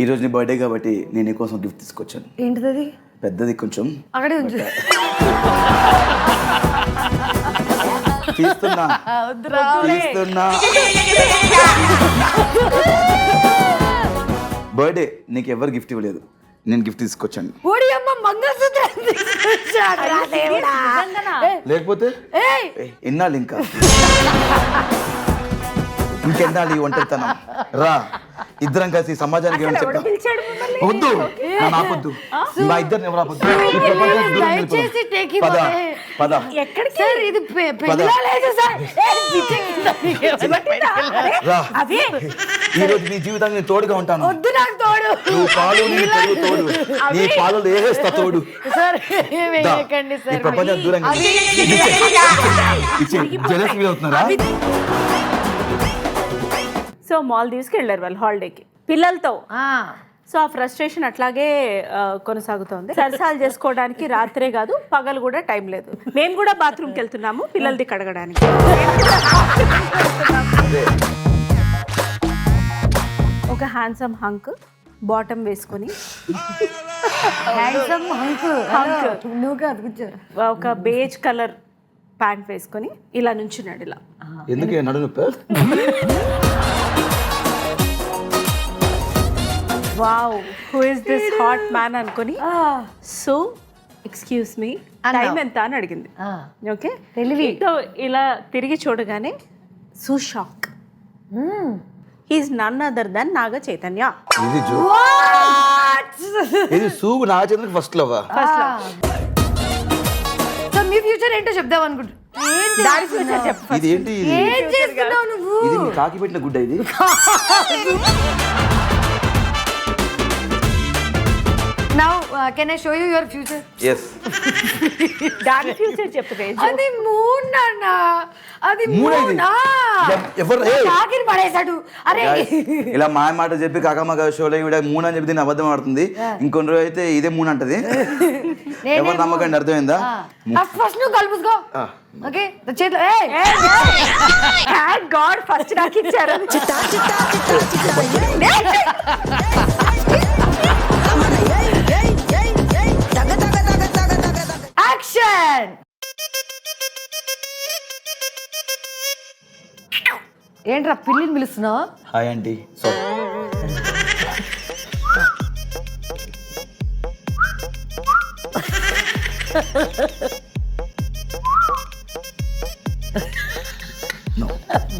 ఈరోజు నీ బర్త్డే కాబట్టి నేను నీకోసం గిఫ్ట్ తీసుకొచ్చాను. ఏంటిది? పెద్దది కొంచెం అక్కడే ఉంచు. తీస్తున్నా. బర్త్డే నీకు ఎవరు గిఫ్ట్ ఇవ్వలేదు, నేను గిఫ్ట్ తీసుకొచ్చాను. లేకపోతే ఎన్నాళ్ళు ఇంకెన్నాళ్ళు ఈ ఒంటరితనం? రా ఇద్దరం కలిసి సమాజానికి ఏమని చెప్తా. వద్దు నా ఆపొద్దు, మా ఇద్దరిని ఎవరు ఆపొద్దు. పద పద. రా ఈరోజు నీ జీవితానికి తోడుగా ఉంటాను. నువ్వు పాలు నీ పెరుగు తోడు, నీ పాలు వేసేస్తా తోడు. ఈ ప్రపంచం దూరంగా జలస్ ఫీల్ అవుతున్నారా? సో మాల్దీవ్స్కి వెళ్ళారు వాళ్ళు హాలిడేకి పిల్లలతో. సో ఆ ఫ్రస్ట్రేషన్ అట్లాగే కొనసాగుతోంది. సరసాలు చేసుకోవడానికి రాత్రే కాదు పగలు కూడా టైం లేదు. మేము కూడా బాత్రూమ్కి వెళ్తున్నాము పిల్లలది కడగడానికి. ఒక హ్యాండ్సమ్ హంక్ బాటమ్ వేసుకొని ఒక బేజ్ కలర్ ప్యాంట్ వేసుకొని ఇలా నుంచున్నాడు. ఇలా ఎందుకు నడు నొప్పి? Wow who is this hot man అనుకొని సో ఎక్స్క్యూజ్ మీ టైం ఎంత అని అడిగింది. ఓకే సో ఇలా తిరిగి చూడగానే so shock. He's none other than Naga Chaitanya. ఇది జో ఇది సూగు Naga Chaitanya first love. So మీ ఫ్యూచర్ ఏంటో చెప్దాం అనుకుంటున్నా. ఇది ఏంటి? ఇది మీ కాకి పెట్టిన గుడ్డ ఇది. Now, can I show you your future? Yes. దాని ఫ్యూచర్ చెప్తే అది మూన్ అన్న, అది మూన్. ఎవరు కాకిని పడేశాడు. అరే ఇలా మాయ మాట చెప్పి కాకమ్మ షోలో కూడా మూన్ అని చెప్పి దీన్ని అబద్ధం ఆడుతుంది. ఇంకొన్ని రోజు అయితే ఇదే మూన్ అంటది. ఎవరు నమ్మకండి, అర్థమైందా? ఫస్ట్ నువ్వు కలుపుకో. ఓకే చేతిలో థాంక్ గాడ్ ఫస్ట్ నాకు ఇచ్చారు. యాక్షన్. ఏంట్రా పిల్లిని పిలుస్తున్నావు? Hi aunty. సో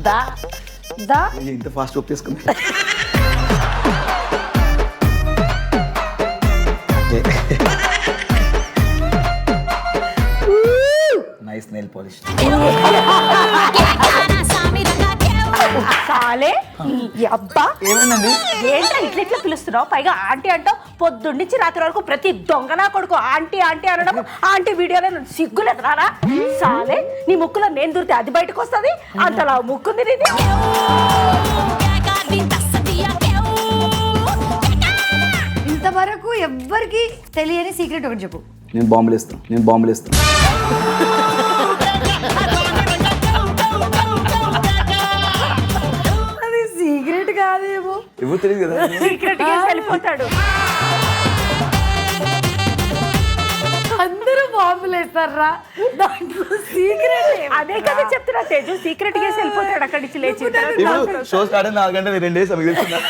దా దా ఇంత ఫాస్ట్ ఒప్పేసుకుంది. Nice nail polish. సాలే అబ్బా ఏమైందండి? ఏంటో ఇట్లా ఇట్లా పిలుస్తున్నావు? పైగా ఆంటీ అంటావు. పొద్దున్నుంచి రాత్రి వరకు ప్రతి దొంగనా కొడుకు ఆంటీ ఆంటీ అనడం. ఆంటీ వీడియోలో సిగ్గులేదు రారా? సాలే నీ ముక్కులో నేను దూరితే అది బయటకు వస్తుంది. అంతలా ముక్కుంది నీది. ఇంతవరకు ఎవ్వరికి తెలియని సీక్రెట్ ఒకటి చెప్పు. నేను బాంబులు ఇస్తాను. అది సీక్రెట్ కాదేమో. ఎవరు తెలియదు కదా. సీక్రెట్ గా వెళ్ళిపోతాడు. అందరూ బాంబులు వేస్తారా దాంట్లో? సీక్రెట్ అదే కదా చెప్తున్నా తేజు. సీక్రెట్ గా వెళ్ళిపోతాడు అక్కడి నుంచి లేచి. ఇప్పుడు షో స్టార్ట్ 4 గంటలు 2 డేస్ మీకు తెలుస్తుందా?